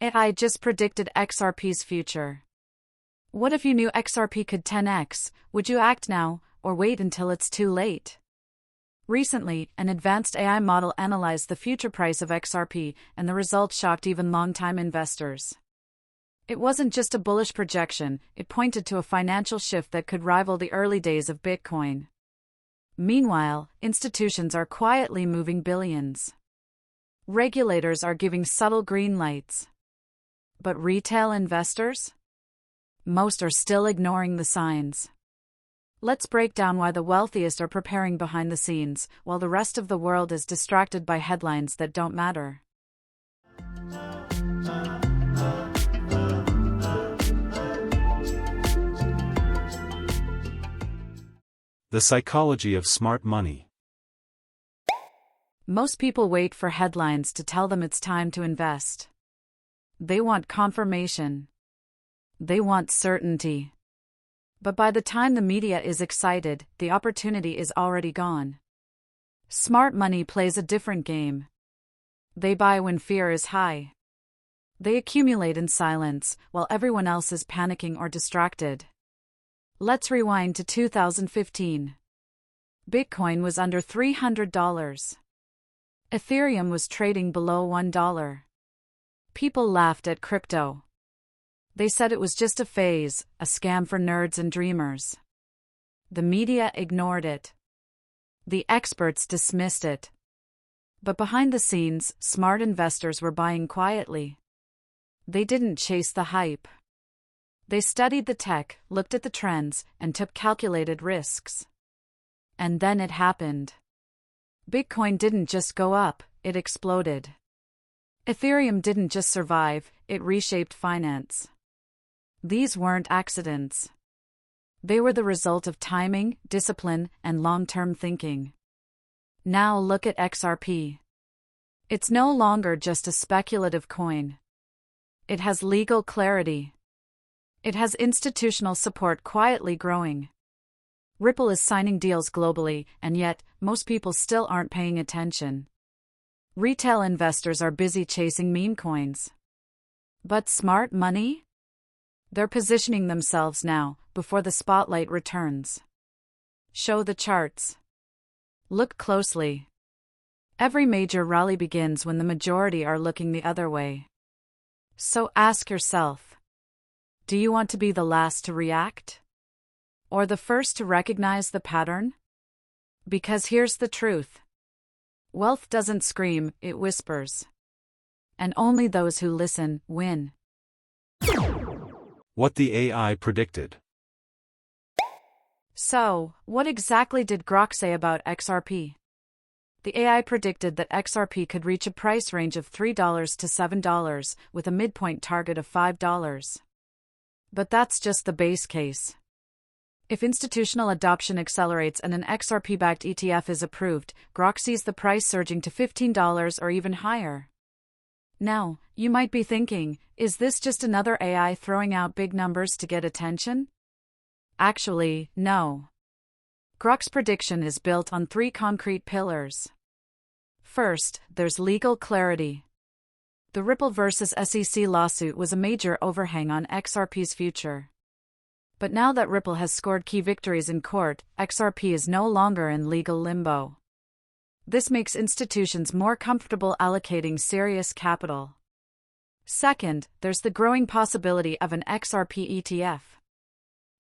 AI just predicted XRP's future. What if you knew XRP could 10x? Would you act now, or wait until it's too late? Recently, an advanced AI model analyzed the future price of XRP, and the results shocked even long-time investors. It wasn't just a bullish projection, it pointed to a financial shift that could rival the early days of Bitcoin. Meanwhile, institutions are quietly moving billions. Regulators are giving subtle green lights. But retail investors? Most are still ignoring the signs. Let's break down why the wealthiest are preparing behind the scenes, while the rest of the world is distracted by headlines that don't matter. The psychology of smart money. Most people wait for headlines to tell them it's time to invest. They want confirmation. They want certainty. But by the time the media is excited, the opportunity is already gone. Smart money plays a different game. They buy when fear is high. They accumulate in silence, while everyone else is panicking or distracted. Let's rewind to 2015. Bitcoin was under $300. Ethereum was trading below $1. People laughed at crypto. They said it was just a phase, a scam for nerds and dreamers. The media ignored it. The experts dismissed it. But behind the scenes, smart investors were buying quietly. They didn't chase the hype. They studied the tech, looked at the trends, and took calculated risks. And then it happened. Bitcoin didn't just go up, it exploded. Ethereum didn't just survive, it reshaped finance. These weren't accidents. They were the result of timing, discipline, and long-term thinking. Now look at XRP. It's no longer just a speculative coin. It has legal clarity. It has institutional support quietly growing. Ripple is signing deals globally, and yet, most people still aren't paying attention. Retail investors are busy chasing meme coins. But smart money? They're positioning themselves now, before the spotlight returns. Show the charts. Look closely. Every major rally begins when the majority are looking the other way. So ask yourself, do you want to be the last to react? Or the first to recognize the pattern? Because here's the truth. Wealth doesn't scream, it whispers. And only those who listen win. What the AI predicted. So, what exactly did Grok say about XRP? The AI predicted that XRP could reach a price range of $3 to $7, with a midpoint target of $5. But that's just the base case. If institutional adoption accelerates and an XRP-backed ETF is approved, Grok sees the price surging to $15 or even higher. Now, you might be thinking, is this just another AI throwing out big numbers to get attention? Actually, no. Grok's prediction is built on 3 concrete pillars. First, there's legal clarity. The Ripple vs. SEC lawsuit was a major overhang on XRP's future. But now that Ripple has scored key victories in court, XRP is no longer in legal limbo. This makes institutions more comfortable allocating serious capital. Second, there's the growing possibility of an XRP ETF.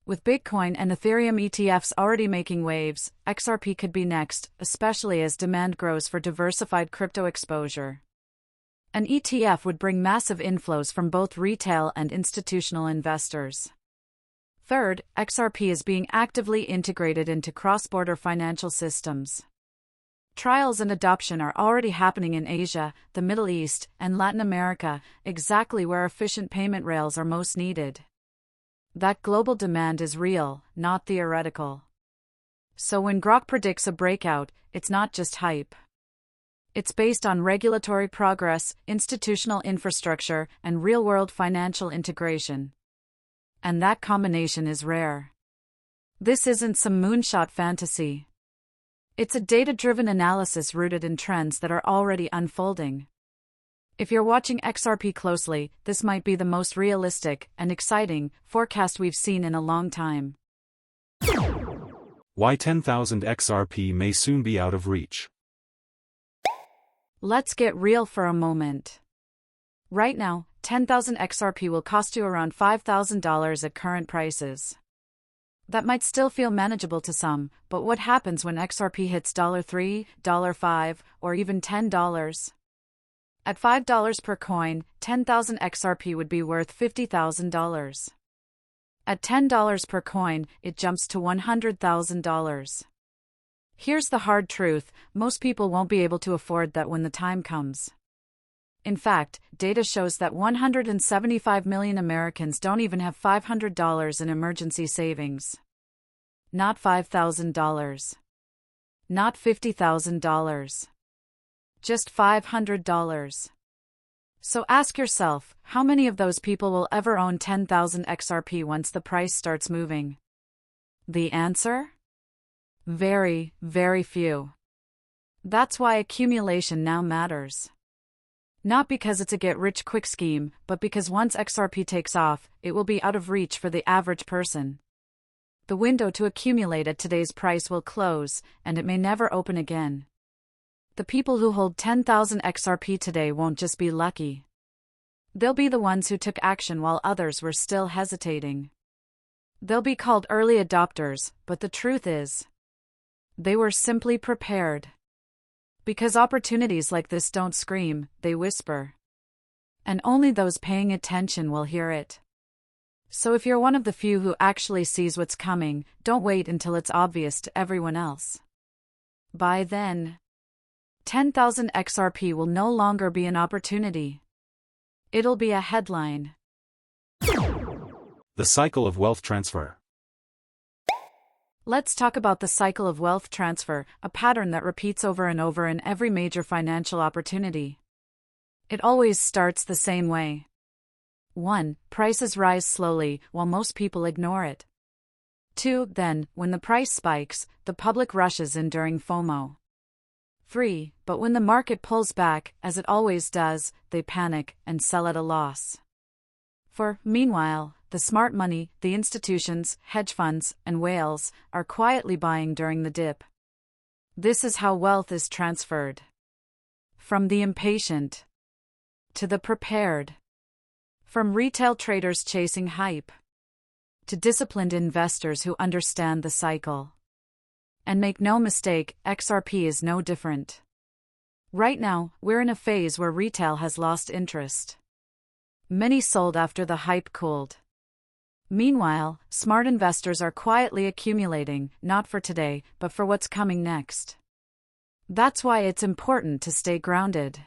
With Bitcoin and Ethereum ETFs already making waves, XRP could be next, especially as demand grows for diversified crypto exposure. An ETF would bring massive inflows from both retail and institutional investors. Third, XRP is being actively integrated into cross-border financial systems. Trials and adoption are already happening in Asia, the Middle East, and Latin America, exactly where efficient payment rails are most needed. That global demand is real, not theoretical. So when Grok predicts a breakout, it's not just hype. It's based on regulatory progress, institutional infrastructure, and real-world financial integration. And that combination is rare. This isn't some moonshot fantasy. It's a data-driven analysis rooted in trends that are already unfolding. If you're watching XRP closely, this might be the most realistic and exciting forecast we've seen in a long time. Why 10,000 XRP may soon be out of reach. Let's get real for a moment. Right now, 10,000 XRP will cost you around $5,000 at current prices. That might still feel manageable to some, but what happens when XRP hits $3, $5, or even $10? At $5 per coin, 10,000 XRP would be worth $50,000. At $10 per coin, it jumps to $100,000. Here's the hard truth: most people won't be able to afford that when the time comes. In fact, data shows that 175 million Americans don't even have $500 in emergency savings. Not $5,000. Not $50,000. Just $500. So ask yourself, how many of those people will ever own 10,000 XRP once the price starts moving? The answer? Very, very few. That's why accumulation now matters. Not because it's a get-rich-quick scheme, but because once XRP takes off, it will be out of reach for the average person. The window to accumulate at today's price will close, and it may never open again. The people who hold 10,000 XRP today won't just be lucky. They'll be the ones who took action while others were still hesitating. They'll be called early adopters, but the truth is, they were simply prepared. Because opportunities like this don't scream, they whisper. And only those paying attention will hear it. So if you're one of the few who actually sees what's coming, don't wait until it's obvious to everyone else. By then, 10,000 XRP will no longer be an opportunity. It'll be a headline. The cycle of wealth transfer. Let's talk about the cycle of wealth transfer, a pattern that repeats over and over in every major financial opportunity. It always starts the same way. 1. Prices rise slowly, while most people ignore it. 2. Then, when the price spikes, the public rushes in during FOMO. 3. But when the market pulls back, as it always does, they panic and sell at a loss. 4. Meanwhile, the smart money, the institutions, hedge funds, and whales, are quietly buying during the dip. This is how wealth is transferred. From the impatient to the prepared. From retail traders chasing hype to disciplined investors who understand the cycle. And make no mistake, XRP is no different. Right now, we're in a phase where retail has lost interest. Many sold after the hype cooled. Meanwhile, smart investors are quietly accumulating, not for today, but for what's coming next. That's why it's important to stay grounded.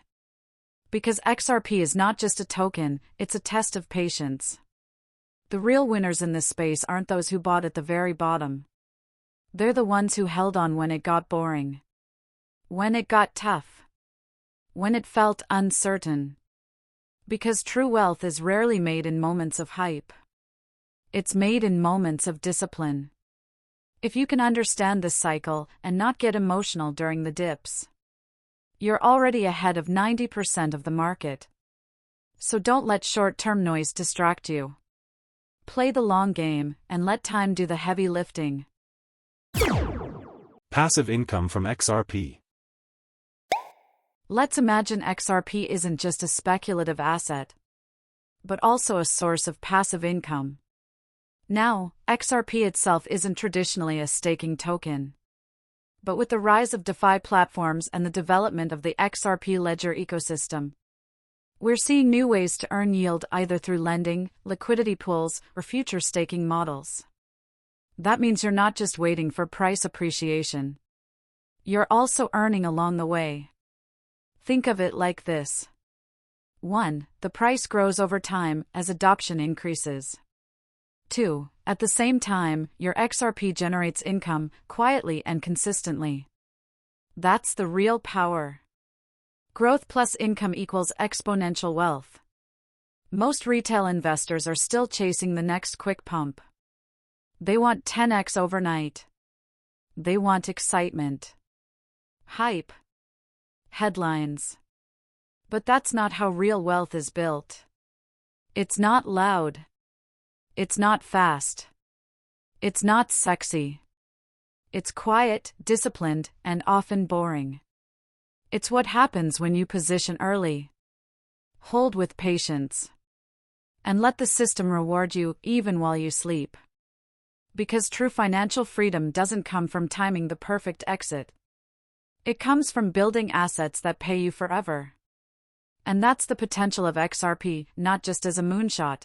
Because XRP is not just a token, it's a test of patience. The real winners in this space aren't those who bought at the very bottom. They're the ones who held on when it got boring. When it got tough. When it felt uncertain. Because true wealth is rarely made in moments of hype. It's made in moments of discipline. If you can understand this cycle and not get emotional during the dips, you're already ahead of 90% of the market. So don't let short-term noise distract you. Play the long game and let time do the heavy lifting. Passive income from XRP. Let's imagine XRP isn't just a speculative asset, but also a source of passive income. Now, XRP itself isn't traditionally a staking token. But with the rise of DeFi platforms and the development of the XRP ledger ecosystem, we're seeing new ways to earn yield either through lending, liquidity pools, or future staking models. That means you're not just waiting for price appreciation. You're also earning along the way. Think of it like this. 1. The price grows over time as adoption increases. 2. At the same time, your XRP generates income quietly and consistently. That's the real power. Growth plus income equals exponential wealth. Most retail investors are still chasing the next quick pump. They want 10x overnight. They want excitement. Hype. Headlines. But that's not how real wealth is built. It's not loud. It's not fast. It's not sexy. It's quiet, disciplined, and often boring. It's what happens when you position early, hold with patience, and let the system reward you even while you sleep. Because true financial freedom doesn't come from timing the perfect exit. It comes from building assets that pay you forever. And that's the potential of XRP, not just as a moonshot,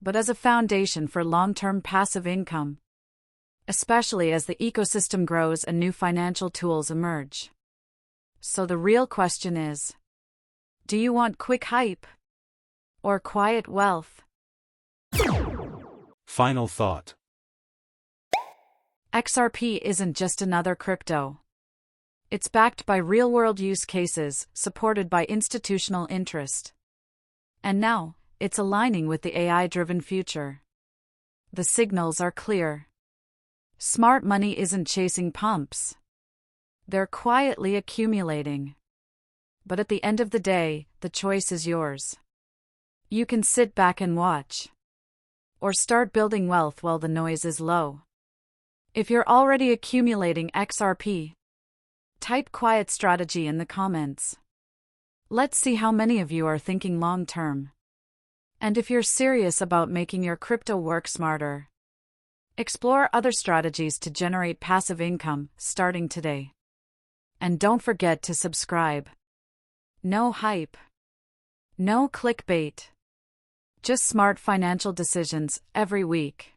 but as a foundation for long-term passive income, especially as the ecosystem grows and new financial tools emerge. So the real question is, do you want quick hype or quiet wealth? Final thought. XRP isn't just another crypto. It's backed by real-world use cases, supported by institutional interest. And now, it's aligning with the AI-driven future. The signals are clear. Smart money isn't chasing pumps. They're quietly accumulating. But at the end of the day, the choice is yours. You can sit back and watch, or start building wealth while the noise is low. If you're already accumulating XRP, type quiet strategy in the comments. Let's see how many of you are thinking long-term. And if you're serious about making your crypto work smarter, explore other strategies to generate passive income starting today. And don't forget to subscribe. No hype. No clickbait. Just smart financial decisions every week.